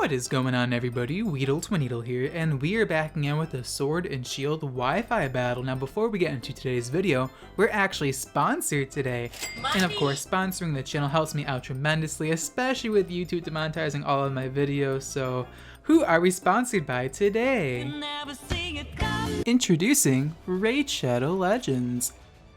What is going on, everybody? WeedleTwineedle here, and we are backing in with a Sword and Shield Wi-Fi battle. Now, before we get into today's video, we're actually sponsored today. And of course, sponsoring the channel helps me out tremendously, especially with YouTube demonetizing all of my videos. So, who are we sponsored by today? Introducing Raid Shadow Legends.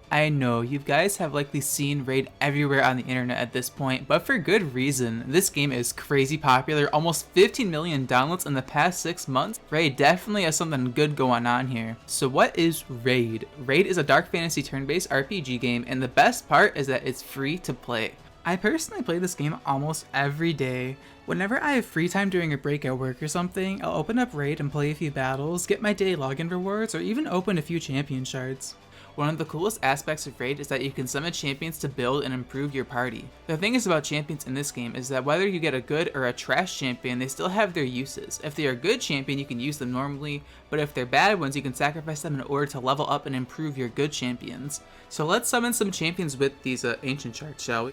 I know, you guys have likely seen Raid everywhere on the internet at this point, but for good reason. This game is crazy popular, almost 15 million downloads in the past 6 months. Raid definitely has something good going on here. So what is Raid? Raid is a dark fantasy turn-based RPG game, and the best part is that it's free to play. I personally play this game almost every day. Whenever I have free time during a break at work or something, I'll open up Raid and play a few battles, get my daily login rewards, or even open a few champion shards. One of the coolest aspects of Raid is that you can summon champions to build and improve your party. The thing is about champions in this game is that whether you get a good or a trash champion, they still have their uses. If they are a good champion, you can use them normally, but if they're bad ones, you can sacrifice them in order to level up and improve your good champions. So let's summon some champions with these ancient shards, shall we?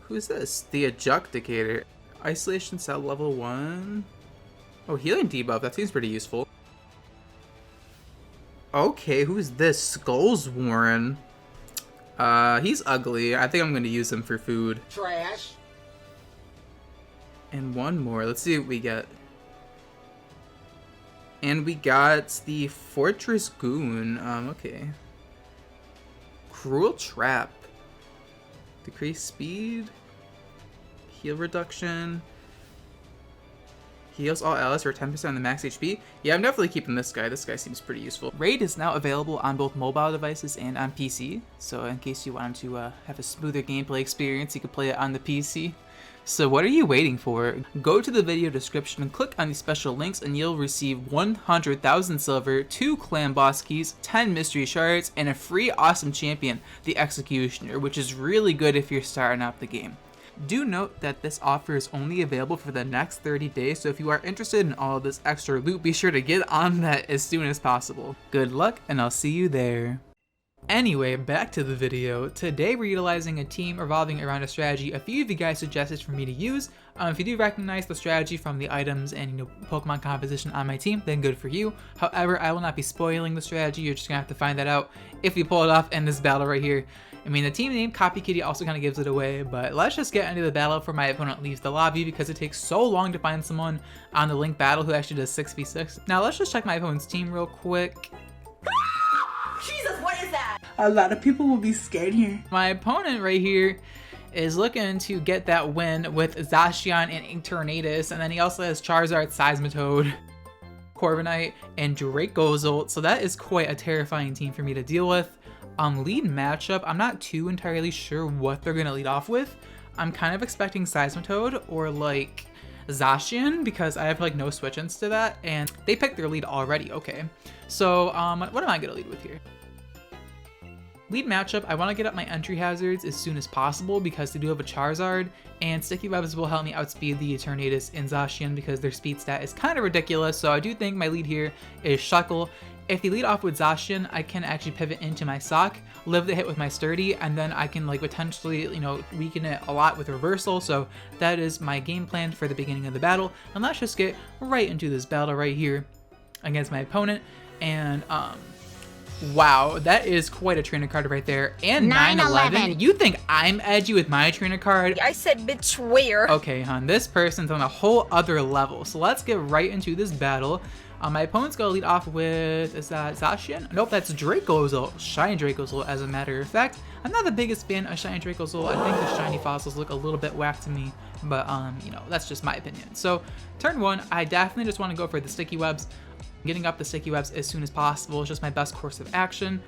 Who's this? The Ejecticator. Isolation cell level 1. Oh, healing debuff, that seems pretty useful. Okay, who's this? Skulls Warren. He's ugly. I think I'm going to use him for food. Trash. And one more. Let's see what we get. And we got the Fortress Goon. Okay. Cruel Trap. Decrease speed. Heal reduction. Heals all allies for 10% on the max HP. Yeah, I'm definitely keeping this guy. This guy seems pretty useful. Raid is now available on both mobile devices and on PC. So in case you wanted to have a smoother gameplay experience, you can play it on the PC. So what are you waiting for? Go to the video description and click on the special links and you'll receive 100,000 silver, 2 clan boss keys, 10 mystery shards, and a free awesome champion, the Executioner, which is really good if you're starting out the game. Do note that this offer is only available for the next 30 days, so if you are interested in all of this extra loot, be sure to get on that as soon as possible. Good luck, and I'll see you there. Anyway, back to the video. Today we're utilizing a team revolving around a strategy a few of you guys suggested for me to use. If you do recognize the strategy from the items and Pokemon composition on my team, then good for you. However, I will not be spoiling the strategy. You're just gonna have to find that out if we pull it off in this battle right here. I mean, the team name Copycat also kind of gives it away, but let's just get into the battle before my opponent leaves the lobby because it takes so long to find someone on the link battle who actually does 6v6. Now let's just check my opponent's team real quick. Jesus, what is that? A lot of people will be scared here. My opponent right here is looking to get that win with Zacian and Eternatus, and then he also has Charizard, Seismitoad, Corviknight, and Dracozolt, so that is quite a terrifying team for me to deal with. Lead matchup, I'm not too entirely sure what they're going to lead off with. I'm kind of expecting Seismitoad or like Zacian because I have like no switch-ins to that, and they picked their lead already. Okay, so what am I going to lead with here? Lead matchup, I want to get up my entry hazards as soon as possible because they do have a Charizard, and Sticky Webs will help me outspeed the Eternatus and Zacian because their speed stat is kind of ridiculous, so I do think my lead here is Shuckle. If you lead off with Zacian, I can actually pivot into my Sock, live the hit with my Sturdy, and then I can like potentially, weaken it a lot with Reversal, so that is my game plan for the beginning of the battle. And let's just get right into this battle right here against my opponent, and wow, that is quite a trainer card right there. And 911. You think I'm edgy with my trainer card? I said bitch where? Okay, hon, this person's on a whole other level. So let's get right into this battle. My opponent's gonna lead off with, is that Zacian? Nope, that's Dracozolt. Shiny Dracozolt, as a matter of fact. I'm not the biggest fan of Shiny Dracozolt. I think the shiny fossils look a little bit whack to me, but that's just my opinion. So turn 1, I definitely just want to go for the Sticky Webs. Getting up the Sticky Webs as soon as possible is just my best course of action.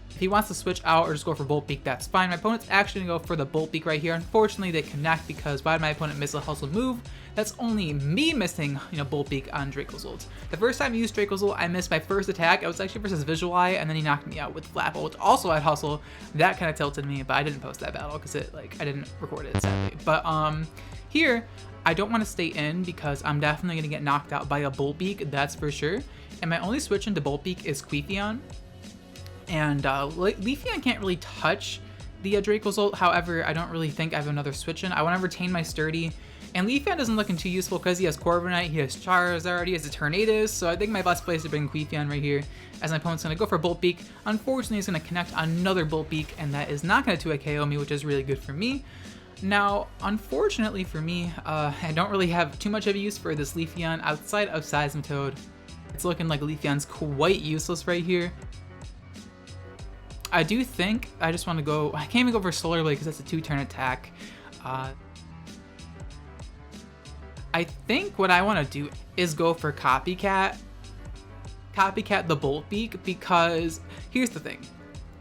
If he wants to switch out or just go for Bolt Beak, that's fine. My opponent's actually going to go for the Bolt Beak right here. Unfortunately, they connect because why did my opponent miss a hustle move? That's only me missing, Bolt Beak on Dracozolt. The first time I used Dracozolt, I missed my first attack. It was actually versus Visual Eye, and then he knocked me out with Flapple, which also had Hustle. That kind of tilted me, but I didn't post that battle because I didn't record it, sadly. But here, I don't want to stay in because I'm definitely going to get knocked out by a Bolt Beak, that's for sure. And my only switch into Bolt Beak is Leafeon. And Leafeon can't really touch the Dracozolt. However, I don't really think I have another switch in. I want to retain my Sturdy And Leafeon isn't looking too useful because he has Corviknight, he has Charizard, he has a Tornadus, so I think my best play is to bring Leafeon right here, as my opponent's going to go for Bolt Beak. Unfortunately, he's going to connect another Bolt Beak, and that is not going to 2-hit KO me, which is really good for me. Now, unfortunately for me, I don't really have too much of a use for this Leafeon outside of Seismitoad. It's looking like Leafeon's quite useless right here. I do think I just want to go, I can't even go for Solar Blade because that's a 2-turn attack. I think what I want to do is go for Copycat the Bolt Beak, because here's the thing.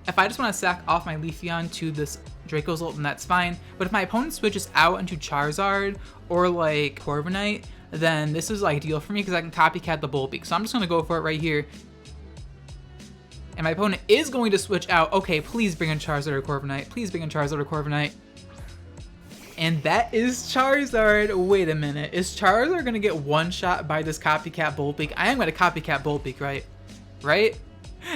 If I just want to sack off my Leafeon to this Dracozolt, then that's fine. But if my opponent switches out into Charizard or like Corviknight, then this is ideal for me because I can Copycat the Bolt Beak. So I'm just going to go for it right here. And my opponent is going to switch out. Okay, please bring in Charizard or Corviknight. Please bring in Charizard or Corviknight. And that is Charizard. Wait a minute. Is Charizard going to get one shot by this Copycat Bolt Beak? I am going to Copycat Bolt Beak, right? Right?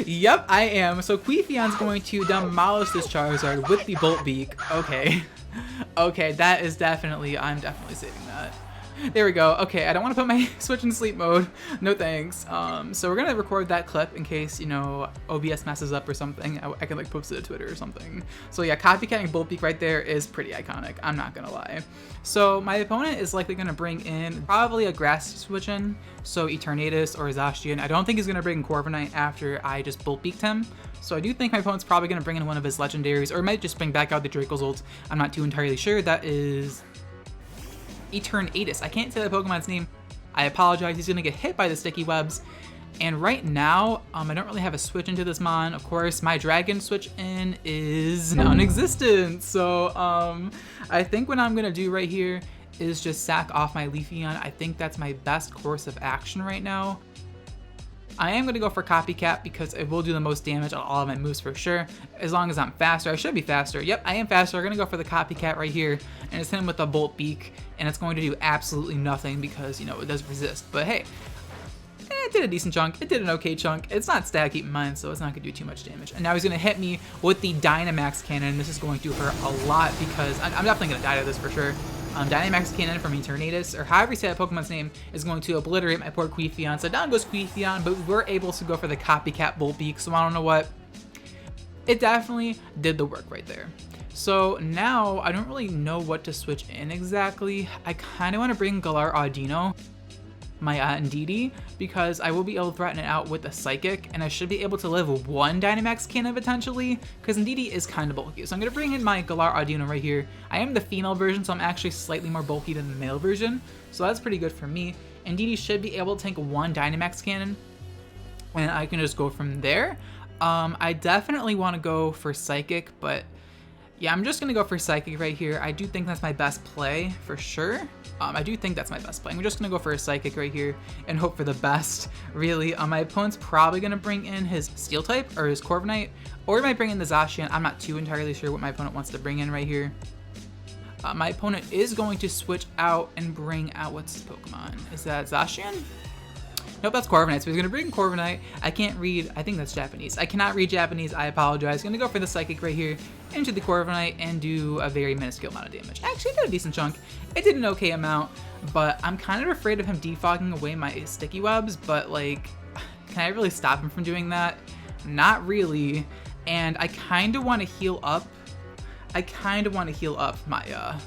Yep, I am. So Leafeon's going to demolish this Charizard with the Bolt Beak. Okay. Okay, that is definitely, I'm definitely saving that. There we go. Okay, I don't want to put my Switch in sleep mode. No thanks. So we're going to record that clip in case, you know, OBS messes up or something. I can like post it to Twitter or something. So yeah, Copycatting Bolt Beak right there is pretty iconic. I'm not going to lie. So my opponent is likely going to bring in probably a Grass Switch in. So Eternatus or Zacian. I don't think he's going to bring Corviknight after I just Bolt Beaked him. So I do think my opponent's probably going to bring in one of his legendaries, or might just bring back out the Dracozolt. I'm not too entirely sure. That is Eternatus. I can't say that Pokemon's name. I apologize. He's going to get hit by the sticky webs. And right now, I don't really have a switch into this mon. Of course, my Dragon switch in is non-existent. So I think what I'm going to do right here is just sack off my Leafeon. I think that's my best course of action right now. I am going to go for Copycat because it will do the most damage on all of my moves for sure. As long as I'm faster. I should be faster. Yep, I am faster. I'm going to go for the Copycat right here. And it's him with the Bolt Beak. And it's going to do absolutely nothing because, you know, it does resist. But hey, it did a decent chunk. It did an okay chunk. It's not stat, keep in mind, so it's not going to do too much damage. And now he's going to hit me with the Dynamax Cannon. This is going to hurt a lot because I'm definitely going to die to this for sure. Dynamax Cannon from Eternatus, or however you say that Pokemon's name, is going to obliterate my poor Leafeon. So down goes Leafeon, but we're able to go for the Copycat Bolt Beak. So I don't know what. It definitely did the work right there. So now I don't really know what to switch in exactly. I kind of want to bring Galar Audino, my Ndidi, because I will be able to threaten it out with a Psychic, and I should be able to live one Dynamax Cannon potentially, because Ndidi is kind of bulky. So I'm going to bring in my Galar Audino right here. I am the female version, so I'm actually slightly more bulky than the male version, so that's pretty good for me. Ndidi should be able to tank one Dynamax Cannon, and I can just go from there. I definitely want to go for Psychic, but yeah, I'm just going to go for Psychic right here. I do think that's my best play for sure. I do think that's my best play. I'm just going to go for a Psychic right here and hope for the best, really. My opponent's probably going to bring in his Steel type or his Corviknight, or he might bring in the Zacian. I'm not too entirely sure what my opponent wants to bring in right here. My opponent is going to switch out and bring out, what's this Pokemon? Is that Zacian? Nope, that's Corviknight. So he's going to bring Corviknight. I can't read, I think that's Japanese. I cannot read Japanese, I apologize. Going to go for the Psychic right here into the Corviknight and do a very minuscule amount of damage. Actually, it did a decent chunk. It did an okay amount, but I'm kind of afraid of him defogging away my sticky webs, but like, can I really stop him from doing that? Not really. And I kind of want to heal up. My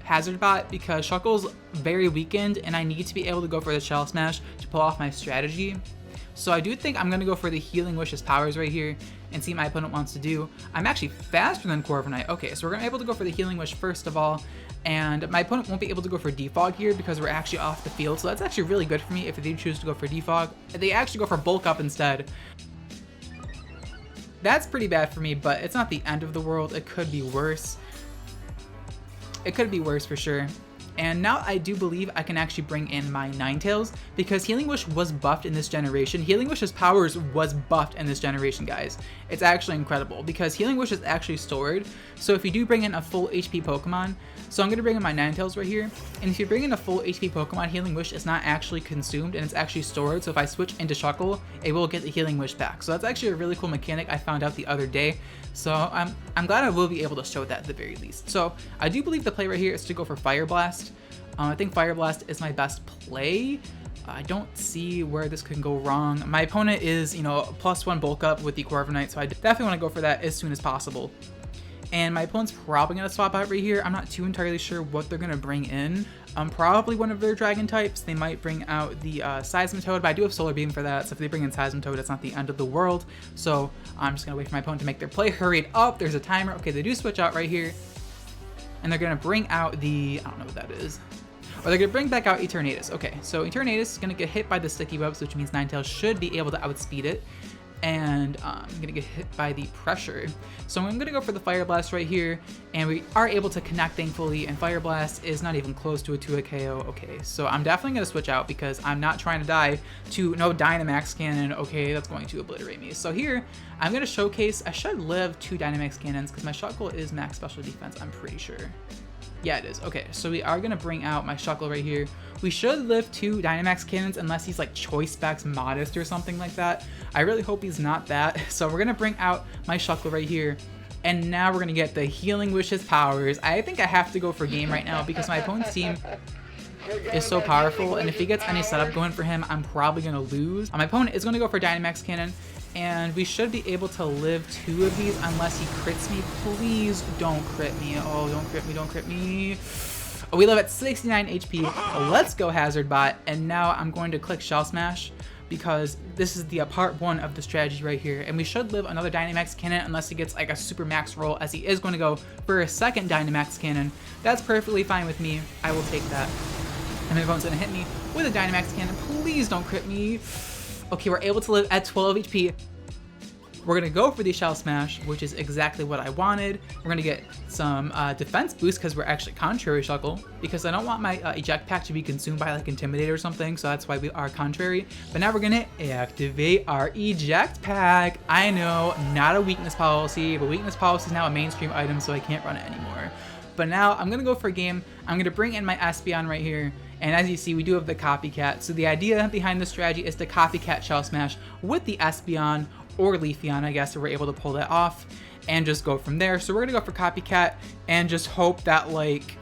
Hazard Bot because Shuckle's very weakened and I need to be able to go for the Shell Smash to pull off my strategy. So I do think I'm going to go for the Healing Wishes powers right here and see what my opponent wants to do. I'm actually faster than Corviknight. Okay, so we're going to be able to go for the Healing Wish first of all, and my opponent won't be able to go for Defog here because we're actually off the field. So that's actually really good for me if they choose to go for Defog. They actually go for Bulk Up instead. That's pretty bad for me, but it's not the end of the world. It could be worse. It could be worse for sure. And now I do believe I can actually bring in my Ninetales because Healing Wish was buffed in this generation. Healing Wish's powers was buffed in this generation, guys. It's actually incredible because Healing Wish is actually stored. So if you do bring in a full HP Pokemon, so I'm going to bring in my Ninetales right here. And if you bring in a full HP Pokemon, Healing Wish is not actually consumed and it's actually stored. So if I switch into Shuckle, it will get the Healing Wish back. So that's actually a really cool mechanic I found out the other day. So I'm glad I will be able to show that at the very least. So I do believe the play right here is to go for Fire Blast. I think Fire Blast is my best play. I don't see where this could go wrong. My opponent is, you know, +1 bulk up with the Corviknight, so I definitely want to go for that as soon as possible. And my opponent's probably going to swap out right here. I'm not too entirely sure what they're going to bring in. Probably one of their dragon types. They might bring out the Seismitoad, but I do have Solar Beam for that, so if they bring in Seismitoad, it's not the end of the world. So I'm just going to wait for my opponent to make their play. Hurried up, there's a timer. Okay, they do switch out right here. And they're going to bring out the, I don't know what that is. Or they're going to bring back out Eternatus. Okay, so Eternatus is going to get hit by the Sticky Webs, which means Ninetales should be able to outspeed it. And I'm going to get hit by the pressure. So I'm going to go for the Fire Blast right here. And we are able to connect, thankfully. And Fire Blast is not even close to a 2-hit KO. Okay, so I'm definitely going to switch out because I'm not trying to die to no Dynamax Cannon. Okay, that's going to obliterate me. So here, I'm going to showcase. I should live 2 Dynamax Cannons because my Shuckle is max special defense, I'm pretty sure. Yeah, it is. Okay, so we are going to bring out my Shuckle right here. We should live 2 Dynamax Cannons unless he's like Choice Specs Modest or something like that. I really hope he's not that. So we're going to bring out my Shuckle right here. And now we're going to get the Healing Wishes powers. I think I have to go for game right now because my opponent's team is so powerful. And if he gets any setup going for him, I'm probably going to lose. My opponent is going to go for Dynamax Cannon. And we should be able to live 2 of these unless he crits me. Please don't crit me. Oh, don't crit me, don't crit me. Oh, we live at 69 HP. Let's go, Hazard Bot. And now I'm going to click Shell Smash because this is the part 1 of the strategy right here. And we should live another Dynamax Cannon unless he gets like a super max roll, as he is going to go for a second Dynamax Cannon. That's perfectly fine with me. I will take that. And my opponent's going to hit me with a Dynamax Cannon. Please don't crit me. Okay, we're able to live at 12 HP. We're going to go for the Shell Smash, which is exactly what I wanted. We're going to get some defense boost because we're actually contrary Shuckle, because I don't want my eject pack to be consumed by like Intimidate or something, so that's why we are contrary. But now we're going to activate our eject pack. I know, not a weakness policy, but weakness policy is now a mainstream item, so I can't run it anymore. But now I'm going to go for a game. I'm going to bring in my Espeon right here. And as you see, we do have the Copycat. So the idea behind this strategy is to Copycat Shell Smash with the Espeon or Leafeon, I guess, if we're able to pull that off and just go from there. So we're going to go for Copycat and just hope that, like,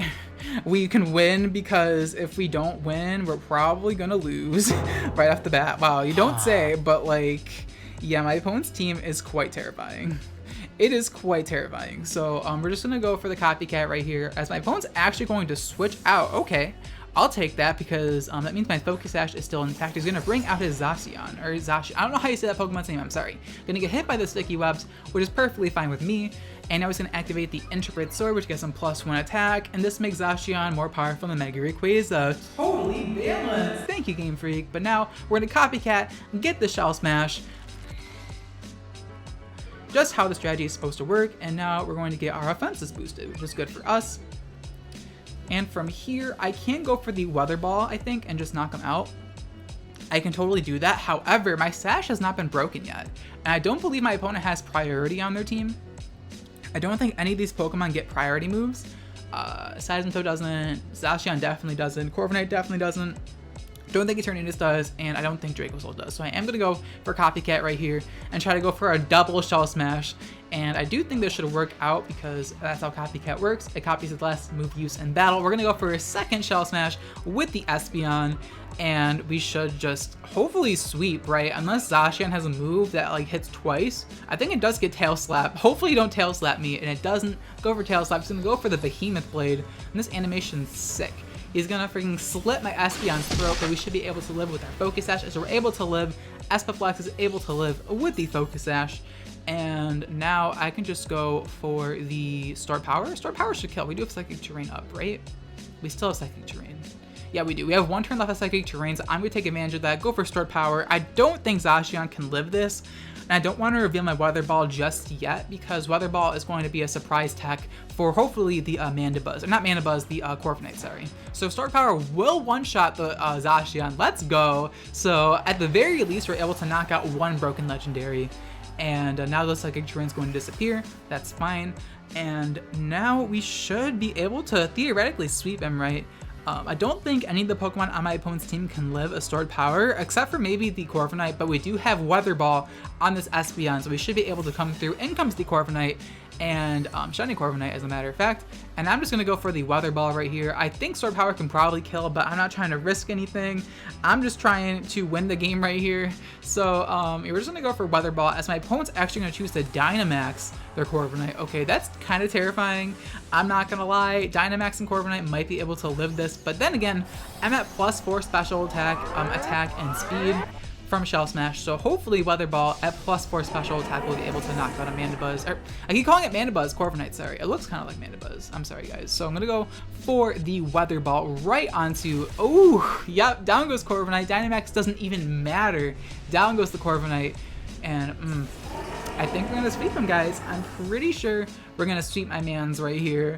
we can win, because if we don't win, we're probably going to lose right off the bat. Wow, you don't say, but, like, yeah, my opponent's team is quite terrifying. It is quite terrifying. So we're just going to go for the Copycat right here, as my opponent's actually going to switch out. Okay. I'll take that because that means my Focus Sash is still intact. He's going to bring out his Zacian, or Zacian. I don't know how you say that Pokemon's name, I'm sorry. Going to get hit by the Sticky Webs, which is perfectly fine with me. And now he's going to activate the Intricate Sword, which gets him +1 attack. And this makes Zacian more powerful than Mega Rayquaza. Totally balanced. Thank you, Game Freak. But now we're going to Copycat, get the Shell Smash. Just how the strategy is supposed to work. And now we're going to get our offenses boosted, which is good for us. And from here, I can go for the Weather Ball, I think, and just knock him out. I can totally do that. However, my Sash has not been broken yet. And I don't believe my opponent has priority on their team. I don't think any of these Pokemon get priority moves. Seismitoad doesn't. Zacian definitely doesn't. Corviknight definitely doesn't. Don't think Eternatus does, and I don't think Dracozolt does. So I am going to go for Copycat right here and try to go for a double Shell Smash. And I do think this should work out because that's how Copycat works. It copies the last move use in battle. We're going to go for a second Shell Smash with the Espeon, and we should just hopefully sweep, right? Unless Zacian has a move that like hits twice. I think it does get Tail Slap. Hopefully you don't Tail Slap me, and it doesn't go for Tail Slap. It's going to go for the Behemoth Blade, and this animation's sick. He's gonna freaking slit my Espeon's throat, but we should be able to live with our Focus Sash, as we're able to live. Espaflex is able to live with the Focus Sash. And now I can just go for the Start Power. Start Power should kill. We do have Psychic Terrain up, right? We still have Psychic Terrain. Yeah, we do. We have 1 turn left of Psychic Terrain, so I'm gonna take advantage of that. Go for Start Power. I don't think Zacian can live this. And I don't want to reveal my Weather Ball just yet, because Weather Ball is going to be a surprise tech for hopefully the Mandibuzz. Or not Mandibuzz, the Corviknight, sorry. So Start Power will one-shot the Zacian. Let's go. So at the very least, we're able to knock out 1 broken Legendary. And now the Psychic Terrain's going to disappear. That's fine. And now we should be able to theoretically sweep him, right? I don't think any of the Pokemon on my opponent's team can live a Stored Power, except for maybe the Corviknight, but we do have Weather Ball on this Espeon, so we should be able to come through. In comes the Corviknight, and Shiny Corviknight as a matter of fact. And I'm just going to go for the Weather Ball right here. I think Sword Power can probably kill, but I'm not trying to risk anything. I'm just trying to win the game right here. So we're just going to go for Weather Ball as my opponent's actually going to choose to Dynamax their Corviknight. Okay, that's kind of terrifying. I'm not going to lie. Dynamax and Corviknight might be able to live this, but then again, I'm at +4 special attack, and speed from Shell Smash, so hopefully Weather Ball at +4 special attack will be able to knock out a Mandibuzz. I keep calling it Mandibuzz, Corviknight, sorry. It looks kind of like Mandibuzz. I'm sorry, guys. So I'm going to go for the Weather Ball right onto... Oh, yep, down goes Corviknight. Dynamax doesn't even matter. Down goes the Corviknight, and I think we're going to sweep him, guys. I'm pretty sure we're going to sweep my mans right here.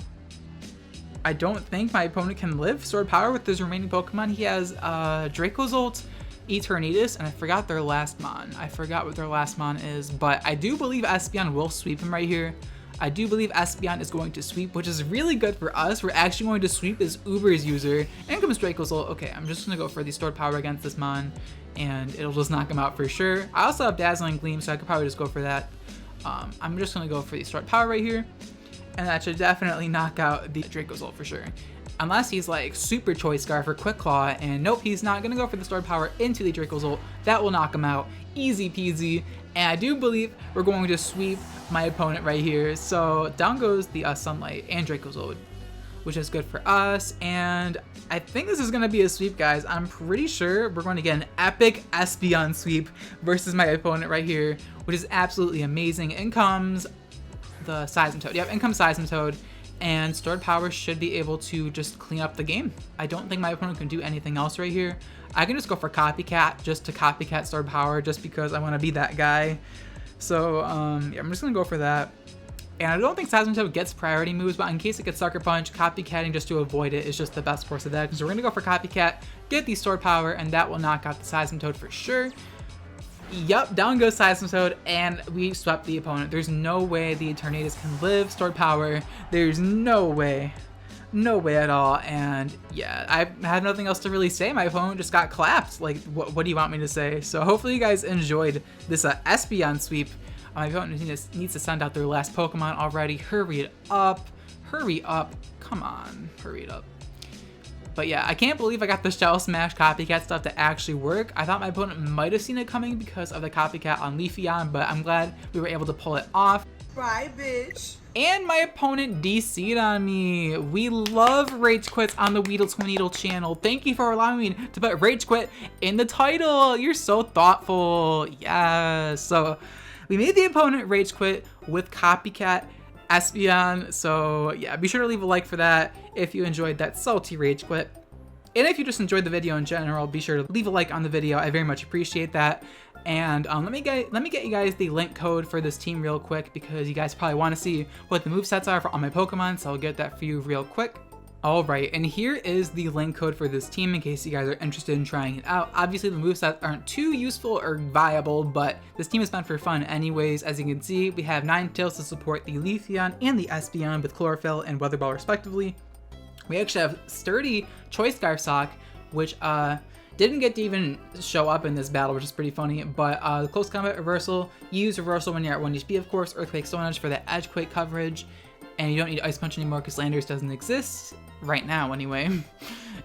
I don't think my opponent can live Sword Power with his remaining Pokemon. He has Dracozolt, Eternatus, and I forgot their last mon. I forgot what their last mon is, but I do believe Espeon will sweep him right here. I do believe Espeon is going to sweep, which is really good for us. We're actually going to sweep this Uber's user. And comes Dracozolt. Okay, I'm just going to go for the Stored Power against this mon, and it'll just knock him out for sure. I also have Dazzling Gleam, so I could probably just go for that. I'm just going to go for the Stored Power right here, and that should definitely knock out the Dracozolt for sure. Unless he's like Super Choice Scarf or Quick Claw, and nope, he's not gonna go for the Stored Power into the Dracozolt. That will knock him out, easy peasy. And I do believe we're going to sweep my opponent right here. So down goes the Sunlight and Dracozolt, which is good for us. And I think this is gonna be a sweep, guys. I'm pretty sure we're going to get an epic Espeon sweep versus my opponent right here, which is absolutely amazing. In comes the Seismitoad. Yep, in comes Seismitoad. And Stored Power should be able to just clean up the game. I don't think my opponent can do anything else right here. I can just go for Copycat, just to Copycat Stored Power, just because I want to be that guy. So, yeah, I'm just going to go for that. And I don't think Seismitoad gets priority moves, but in case it gets Sucker Punch, Copycatting just to avoid it is just the best course of that. So we're going to go for Copycat, get the Stored Power, and that will knock out the Seismitoad for sure. Yup, down goes Seismitoad, and we swept the opponent. There's no way the Eternatus can live Stored Power. There's no way. No way at all. And yeah, I have nothing else to really say. My opponent just got clapped. Like, what do you want me to say? So hopefully you guys enjoyed this Espeon sweep. My opponent needs to send out their last Pokemon already. Hurry it up. Hurry up. Come on. Hurry it up. But yeah, I can't believe I got the Shell Smash Copycat stuff to actually work. I thought my opponent might have seen it coming because of the Copycat on Leafeon, but I'm glad we were able to pull it off. Bye, bitch. And my opponent DC'd on me. We love Rage Quits on the WeedleTwineedle channel. Thank you for allowing me to put Rage Quit in the title. You're so thoughtful. Yes. So we made the opponent Rage Quit with Copycat Espeon. So yeah, be sure to leave a like for that if you enjoyed that salty Rage Quit. And if you just enjoyed the video in general, be sure to leave a like on the video. I very much appreciate that. And let me get you guys the link code for this team real quick, because you guys probably want to see what the movesets are for all my Pokemon, so I'll get that for you real quick. Alright, and here is the link code for this team in case you guys are interested in trying it out. Obviously, the movesets aren't too useful or viable, but this team is meant for fun anyways. As you can see, we have Ninetales to support the Leafeon and the Espeon with Chlorophyll and Weather Ball respectively. We actually have Sturdy Choice Scarf Sock, which didn't get to even show up in this battle, which is pretty funny, but the Close Combat Reversal, you use Reversal when you're at 1 HP, of course, Earthquake Stone Edge for that Edgequake coverage, and you don't need Ice Punch anymore because Landorus doesn't exist, right now anyway.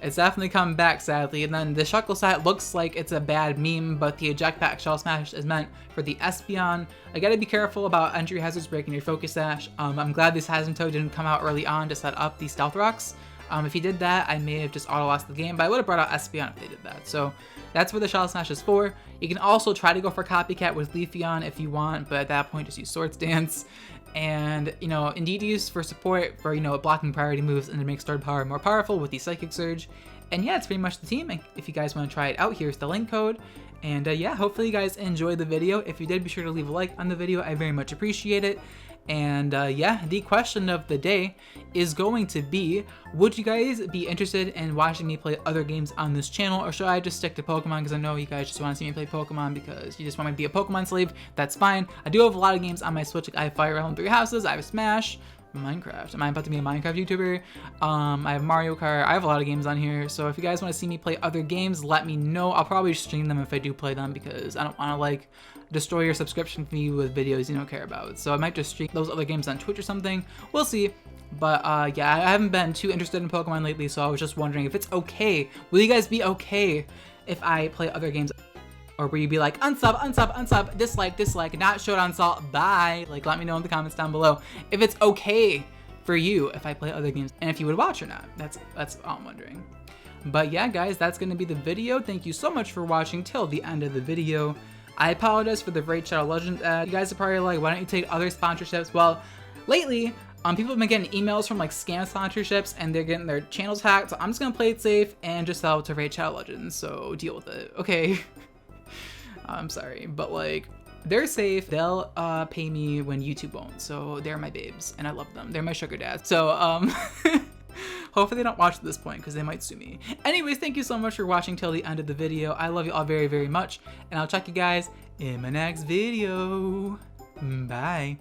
It's definitely come back, sadly. And then the Shuckle set looks like it's a bad meme, but the Eject Pack Shell Smash is meant for the Espeon. I gotta be careful about entry hazards breaking your Focus Sash. I'm glad this Seismitoad didn't come out early on to set up the Stealth Rocks. If he did that, I may have just auto-lost the game, but I would have brought out Espeon if they did that. So that's what the Shell Smash is for. You can also try to go for Copycat with Leafeon if you want, but at that point, just use Swords Dance. And, you know, Indeed use for support for, you know, blocking priority moves and to make Stored Power more powerful with the Psychic Surge. And yeah, it's pretty much the team. If you guys want to try it out, here's the link code. And yeah, hopefully you guys enjoyed the video. If you did, be sure to leave a like on the video. I very much appreciate it. And yeah, the question of the day is going to be, would you guys be interested in watching me play other games on this channel, or should I just stick to Pokemon? Because I know you guys just want to see me play Pokemon because you just want me to be a Pokemon slave. That's fine. I do have a lot of games on my Switch. Like I have Fire Emblem 3 Houses, I have Smash, Minecraft. Am I about to be a Minecraft YouTuber? I have Mario Kart. I have a lot of games on here. So if you guys want to see me play other games, let me know. I'll probably stream them if I do play them because I don't want to like destroy your subscription fee with videos you don't care about. So I might just stream those other games on Twitch or something. We'll see. But yeah, I haven't been too interested in Pokemon lately, so I was just wondering if it's okay. Will you guys be okay if I play other games? Or will you be like, unsub, unsub, unsub, dislike, dislike, not Showdown Salt, bye. Like, let me know in the comments down below if it's okay for you if I play other games and if you would watch or not. That's all I'm wondering. But yeah, guys, that's going to be the video. Thank you so much for watching till the end of the video. I apologize for the Raid Shadow Legends ad. You guys are probably like, why don't you take other sponsorships? Well, lately, people have been getting emails from like scam sponsorships and they're getting their channels hacked. So I'm just going to play it safe and just sell it to Raid Shadow Legends. So deal with it. Okay. I'm sorry, but like, they're safe. They'll pay me when YouTube won't. So they're my babes and I love them. They're my sugar dads. So hopefully they don't watch at this point because they might sue me. Anyways, thank you so much for watching till the end of the video. I love you all very, very much. And I'll check you guys in my next video. Bye.